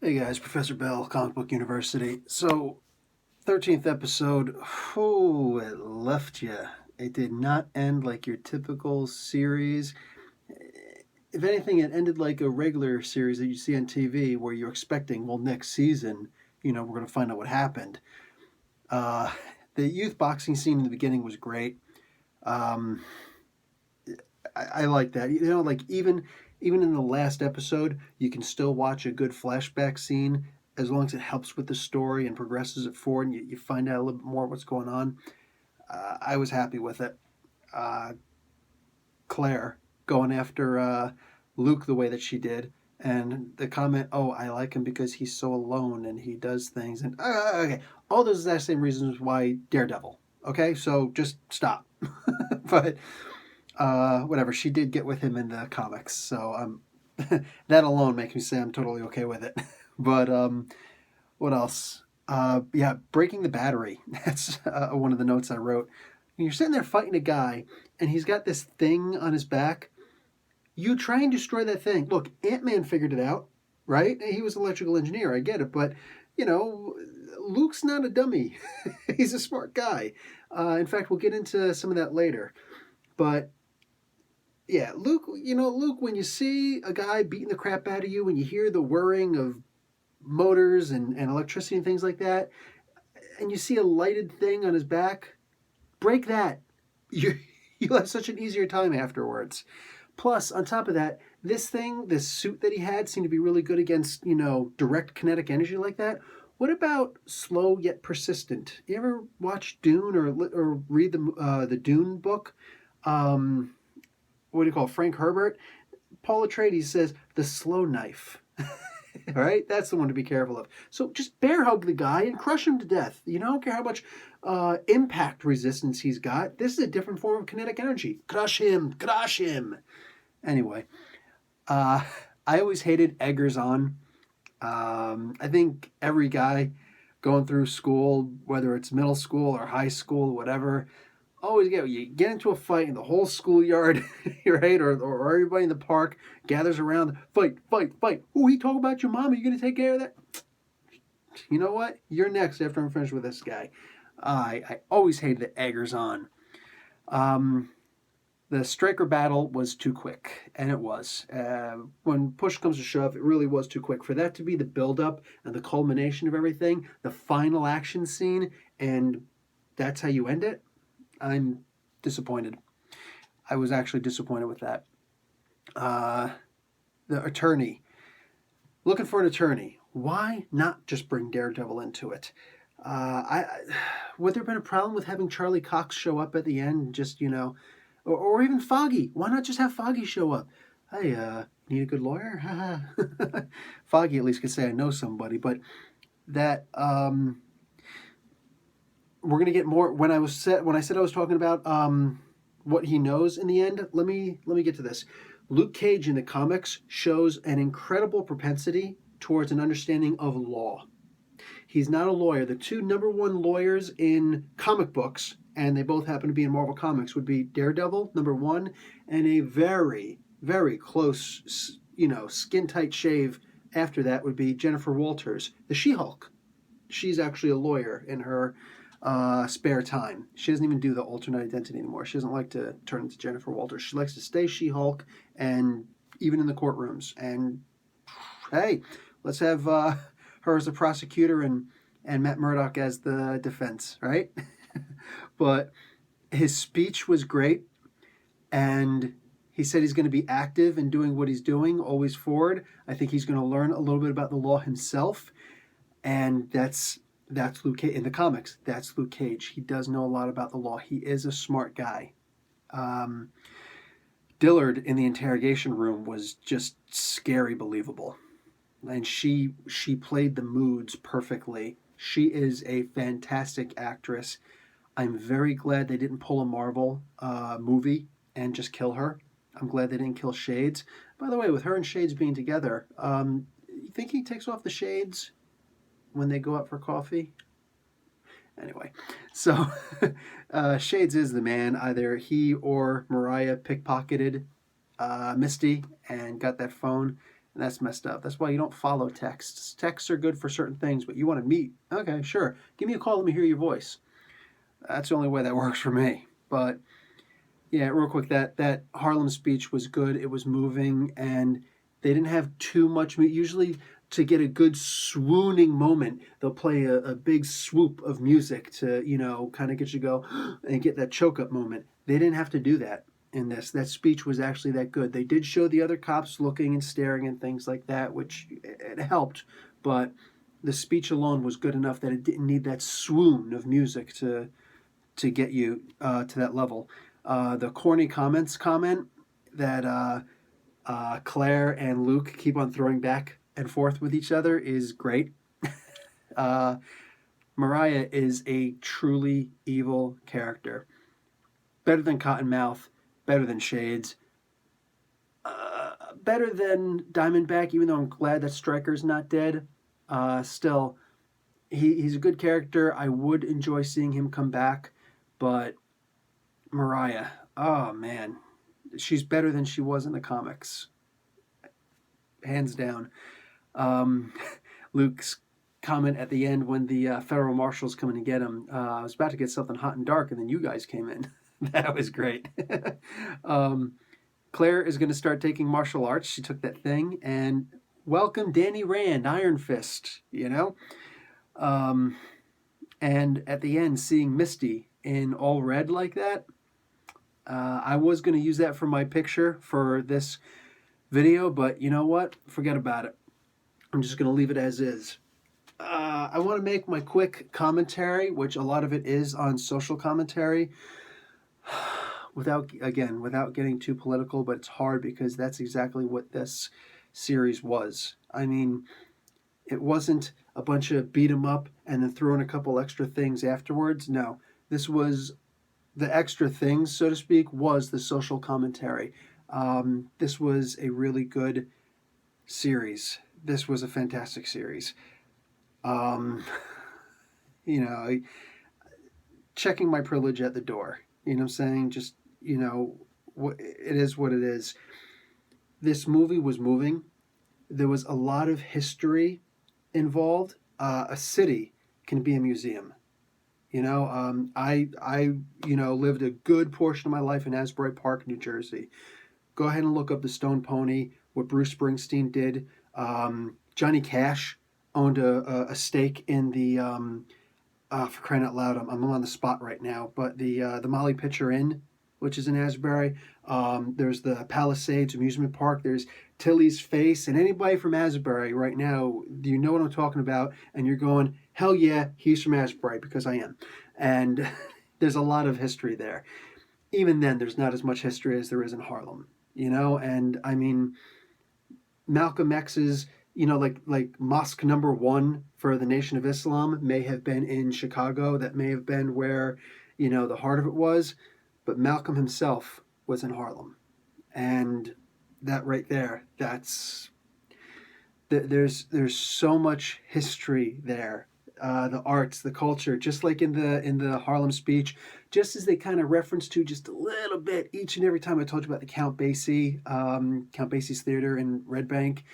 Hey guys, Professor Bell, Comic Book University. So, 13th episode, oh, it left you. It did not end like your typical series. If anything, it ended like a regular series that you see on TV where you're expecting, well, next season, we're going to find out what happened. Uh, the youth boxing scene in the beginning was great. Um, I like that. Like even in the last episode, you can still watch a good flashback scene as long as it helps with the story and progresses it forward, and you find out a little bit more what's going on. I was happy with it. Uh, Claire going after Luke the way that she did, and the comment, "Oh, I like him because he's so alone and he does things," and okay, all those are the same reasons why Daredevil. Okay, so just stop. But whatever. She did get with him in the comics, so that alone makes me say I'm totally okay with it. But what else? Yeah, breaking the battery. That's one of the notes I wrote. When you're sitting there fighting a guy, and he's got this thing on his back. You try and destroy that thing. Look, Ant-Man figured it out, right? He was an electrical engineer. I get it, but you know, Luke's not a dummy. He's a smart guy. In fact, we'll get into some of that later. But yeah, Luke, when you see a guy beating the crap out of you, when you hear the whirring of motors and electricity and things like that, and you see a lighted thing on his back, break that. You, you'll have such an easier time afterwards. Plus, on top of that, this suit that he had seemed to be really good against, direct kinetic energy like that. What about slow yet persistent? You ever watch Dune or read the Dune book? Um, what do you call it? Frank Herbert? Paul Atreides says the slow knife. All right, that's the one to be careful of. So just bear hug the guy and crush him to death. I don't care how much impact resistance he's got. This is a different form of kinetic energy. Crush him, crush him. Anyway, uh, I always hated Eggers on. I think every guy going through school, whether it's middle school or high school, whatever, always you get into a fight in the whole schoolyard, right? Or everybody in the park gathers around, fight, fight, fight. Oh, he talk about your mom. Are you gonna take care of that? You know what? You're next after I'm finished with this guy. I always hated the Eggers on. Um, the Striker battle was too quick, and it was. When push comes to shove, it really was too quick. For that to be the build-up and the culmination of everything, the final action scene, and that's how you end it, I'm disappointed. I was actually disappointed with that. Uh, the attorney. Looking for an attorney. Why not just bring Daredevil into it? Would there have been a problem with having Charlie Cox show up at the end and just, or even Foggy? Why not just have Foggy show up? Hey, need a good lawyer? Foggy at least could say I know somebody, but that we're gonna get more. When I said I was talking about what he knows in the end, let me get to this. Luke Cage in the comics shows an incredible propensity towards an understanding of law. He's not a lawyer. The two number one lawyers in comic books, and they both happen to be in Marvel Comics, would be Daredevil, number one, and a very, very close, skin tight shave after that would be Jennifer Walters, the She Hulk. She's actually a lawyer in her spare time. She doesn't even do the alternate identity anymore. She doesn't like to turn into Jennifer Walters. She likes to stay She Hulk, and even in the courtrooms. And hey, let's have her as the prosecutor and Matt Murdock as the defense, right? But his speech was great, and he said he's going to be active in doing what he's doing, always forward. I think he's going to learn a little bit about the law himself, and that's Luke Cage in the comics. That's Luke Cage. He does know a lot about the law. He is a smart guy. Um, Dillard in the interrogation room was just scary, believable, and she played the moods perfectly. She is a fantastic actress. I'm very glad they didn't pull a Marvel movie and just kill her. I'm glad they didn't kill Shades. By the way, with her and Shades being together, you think he takes off the shades when they go out for coffee? Anyway, so Shades is the man. Either he or Mariah pickpocketed Misty and got that phone. And that's messed up. That's why you don't follow texts. Texts are good for certain things, but you want to meet. Okay, sure. Give me a call. Let me hear your voice. That's the only way that works for me. But yeah, real quick, that Harlem speech was good. It was moving, and they didn't have too much. Usually, to get a good swooning moment, they'll play a big swoop of music to kind of get you go and get that choke up moment. They didn't have to do that in this. That speech was actually that good. They did show the other cops looking and staring and things like that, which it helped, but the speech alone was good enough that it didn't need that swoon of music to get you to that level. The corny comment that Claire and Luke keep on throwing back and forth with each other is great. Mariah is a truly evil character. Better than Cottonmouth, better than Shades, better than Diamondback, even though I'm glad that Stryker's not dead. Still, he's a good character. I would enjoy seeing him come back, but Mariah, oh man, she's better than she was in the comics, hands down. Luke's comment at the end when the federal marshals come in to get him, I was about to get something hot and dark, and then you guys came in. That was great. Claire is going to start taking martial arts. She took that thing, and welcome Danny Rand, Iron Fist, and at the end, seeing Misty in all red like that, I was going to use that for my picture for this video, but you know what? Forget about it. I'm just going to leave it as is. I want to make my quick commentary, which a lot of it is on social commentary, without getting too political, but it's hard because that's exactly what this series was. I mean, it wasn't a bunch of beat 'em up and then throw in a couple extra things afterwards. No, this was the extra things, so to speak, was the social commentary. This was a really good series. This was a fantastic series. Checking my privilege at the door. You know what I'm saying? Just, it is what it is. This movie was moving. There was a lot of history involved. A city can be a museum. I lived a good portion of my life in Asbury Park, New Jersey. Go ahead and look up the Stone Pony, what Bruce Springsteen did. Johnny Cash owned a stake in the, for crying out loud, I'm on the spot right now, but the Molly Pitcher Inn, which is in Asbury. There's the Palisades Amusement Park. There's Tilly's Face. And anybody from Asbury right now, you know what I'm talking about, and you're going, hell yeah, he's from Asbury, because I am. And there's a lot of history there. Even then, there's not as much history as there is in Harlem, and I mean, Malcolm X's, like Mosque number 1 for the Nation of Islam may have been in Chicago. That may have been where, the heart of it was. But Malcolm himself was in Harlem. And that right there, there's so much history there. The arts, the culture, just like in the Harlem speech, just as they kind of reference to just a little bit each and every time I told you about the Count Basie's theater in Red Bank.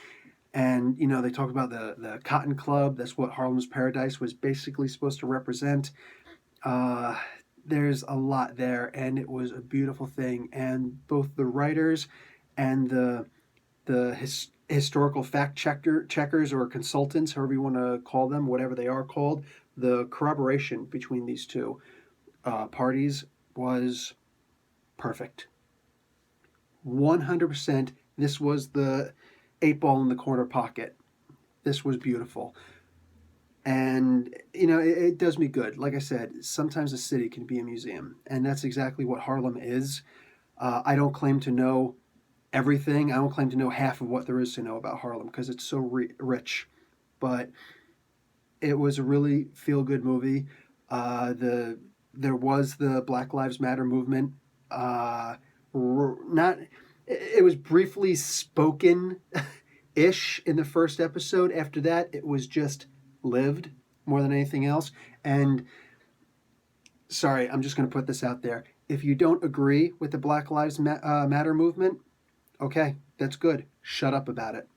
And, they talk about the Cotton Club. That's what Harlem's Paradise was basically supposed to represent. There's a lot there, and it was a beautiful thing. And both the writers and the historical fact checkers or consultants, however you want to call them, whatever they are called, the corroboration between these two parties was perfect. 100%. This was the 8-ball in the corner pocket. This was beautiful. And, it does me good. Like I said, sometimes a city can be a museum. And that's exactly what Harlem is. I don't claim to know everything. I don't claim to know half of what there is to know about Harlem because it's so rich. But it was a really feel-good movie. There was the Black Lives Matter movement. It was briefly spoken-ish in the first episode. After that, it was just lived more than anything else. And sorry, I'm just going to put this out there. If you don't agree with the Black Lives Matter movement, okay, that's good. Shut up about it.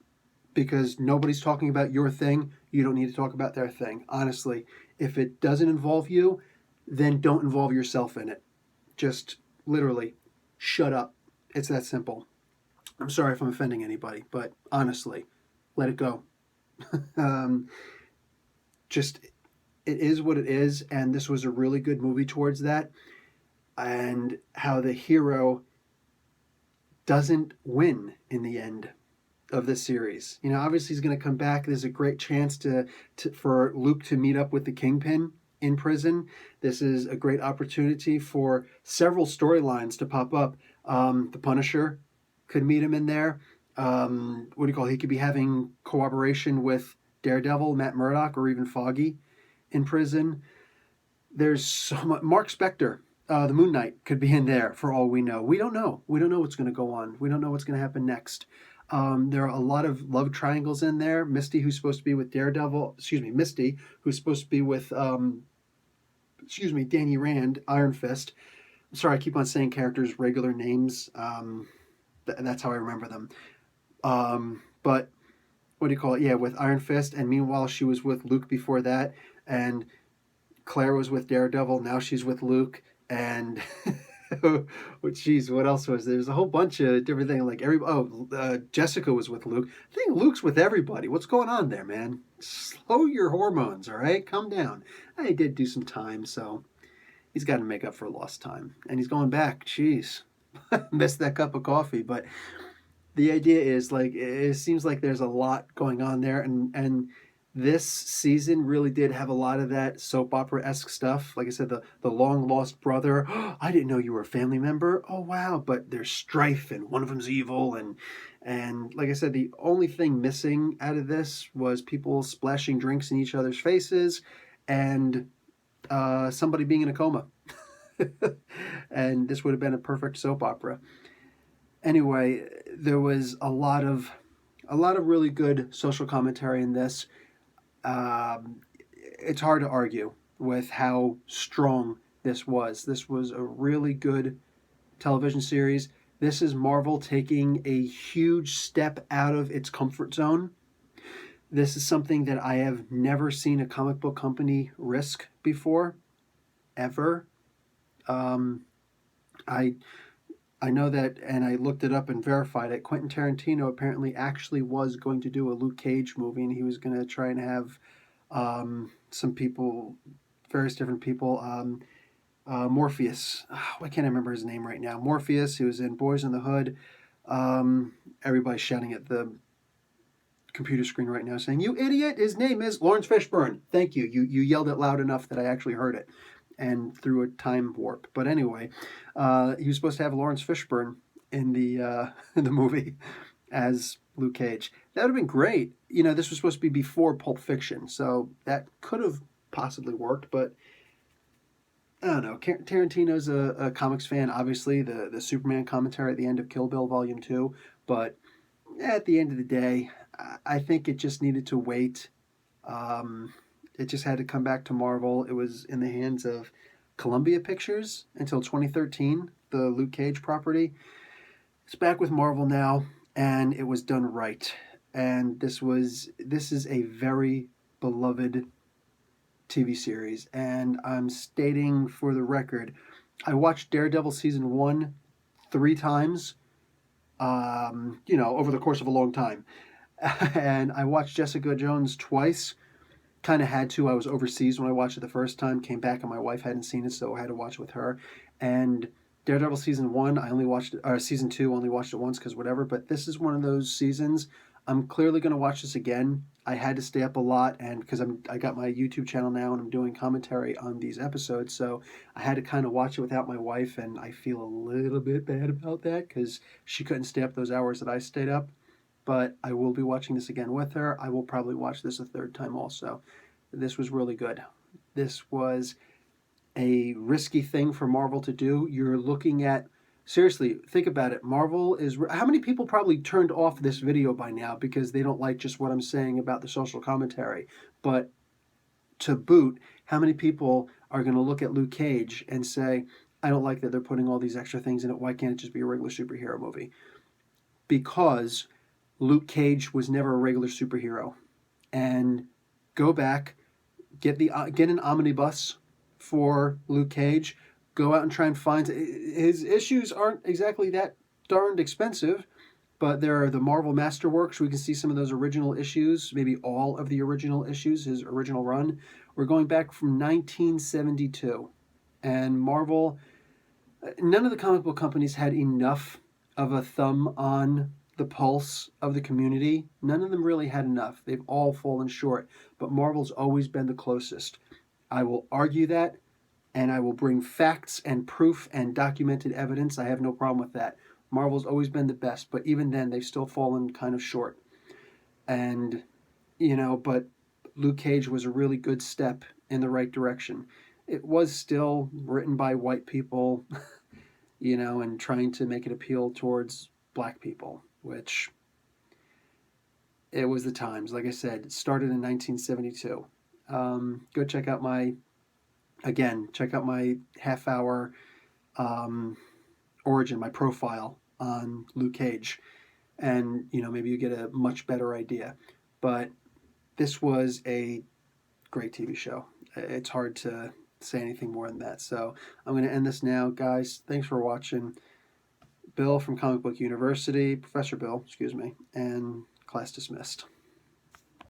because nobody's talking about your thing. You don't need to talk about their thing. Honestly, if it doesn't involve you, then don't involve yourself in it. Just literally shut up. It's that simple. I'm sorry if I'm offending anybody, but honestly, let it go. um, just it is what it is, and this was a really good movie towards that. And how the hero doesn't win in the end of this series. You know, obviously he's going to come back. There's a great chance for Luke to meet up with the Kingpin in prison. This is a great opportunity for several storylines to pop up. The Punisher could meet him in there. What do you call it? He could be having cooperation with Daredevil, Matt Murdock, or even Foggy in prison. There's so much. Mark Spector, the Moon Knight, could be in there for all we know. We don't know. We don't know what's going to go on. We don't know what's going to happen next. There are a lot of love triangles in there. Misty, who's supposed to be with Daredevil. Misty, who's supposed to be with, Danny Rand, Iron Fist. I'm sorry, I keep on saying characters' regular names. That's how I remember them. But what do you call it? Yeah, with Iron Fist. And meanwhile, she was with Luke before that. And Claire was with Daredevil. Now she's with Luke. And geez, what else was there? There's a whole bunch of different things. Like Jessica was with Luke. I think Luke's with everybody. What's going on there, man? Slow your hormones, all right? Calm down. I did do some time, so he's got to make up for lost time. And he's going back. Jeez. Missed that cup of coffee. But the idea is, like, it seems like there's a lot going on there. And this season really did have a lot of that soap opera-esque stuff. Like I said, the long lost brother. Oh, I didn't know you were a family member. Oh, wow. But there's strife, and one of them's evil. And like I said, the only thing missing out of this was people splashing drinks in each other's faces and somebody being in a coma. And this would have been a perfect soap opera. Anyway, there was a lot of really good social commentary in this. It's hard to argue with how strong this was. This was a really good television series. This is Marvel taking a huge step out of its comfort zone. This is something that I have never seen a comic book company risk before, ever. I know that, and I looked it up and verified it. Quentin Tarantino apparently actually was going to do a Luke Cage movie, and he was going to try and have some people, various different people. Morpheus. Why can't I remember his name right now? Morpheus, who was in Boys in the Hood. Everybody's shouting at the computer screen right now saying, "You idiot, his name is Lawrence Fishburne." Thank you. You yelled it loud enough that I actually heard it, and through a time warp. But anyway, he was supposed to have Lawrence Fishburne in the in the movie as Luke Cage. That would have been great. You know, this was supposed to be before Pulp Fiction, so that could have possibly worked, but I don't know. Tarantino's a comics fan, obviously, the Superman commentary at the end of Kill Bill Volume 2, but at the end of the day, I think it just needed to wait. It just had to come back to Marvel. It was in the hands of Columbia Pictures until 2013, the Luke Cage property. It's back with Marvel now, and it was done right. And this is a very beloved TV series, and I'm stating for the record, I watched Daredevil season 1 3 times, over the course of a long time. And I watched Jessica Jones twice. Kind of had to. I was overseas when I watched it the first time, came back and my wife hadn't seen it, so I had to watch it with her. And Daredevil season 1, I only watched it, or season 2, only watched it once because whatever, but this is one of those seasons. I'm clearly going to watch this again. I had to stay up a lot, and because I got my YouTube channel now and I'm doing commentary on these episodes, so I had to kind of watch it without my wife, and I feel a little bit bad about that because she couldn't stay up those hours that I stayed up. But I will be watching this again with her. I will probably watch this a third time also. This was really good. This was a risky thing for Marvel to do. You're looking at, seriously, think about it. Marvel is, how many people probably turned off this video by now because they don't like just what I'm saying about the social commentary? But to boot, how many people are going to look at Luke Cage and say, I don't like that they're putting all these extra things in it. Why can't it just be a regular superhero movie? Because Luke Cage was never a regular superhero. And go back, get an omnibus for Luke Cage. Go out and try and find his issues aren't exactly that darned expensive, but there are the Marvel Masterworks. We can see some of those original issues, maybe all of the original issues, his original run. We're going back from 1972, and Marvel. None of the comic book companies had enough of a thumb on the pulse of the community. None of them really had enough. They've all fallen short, but Marvel's always been the closest. I will argue that, and I will bring facts and proof and documented evidence. I have no problem with that. Marvel's always been the best, but even then, they've still fallen kind of short. And, but Luke Cage was a really good step in the right direction. It was still written by white people, and trying to make it appeal towards black people, which it was the times. Like I said, it started in 1972. Go check out my half hour origin, my profile on Luke Cage, and maybe you get a much better idea. But this was a great TV show. It's hard to say anything more than that. So I'm going to end this now, guys. Thanks for watching. Bill from Comic Book University, Professor Bill, excuse me, and class dismissed.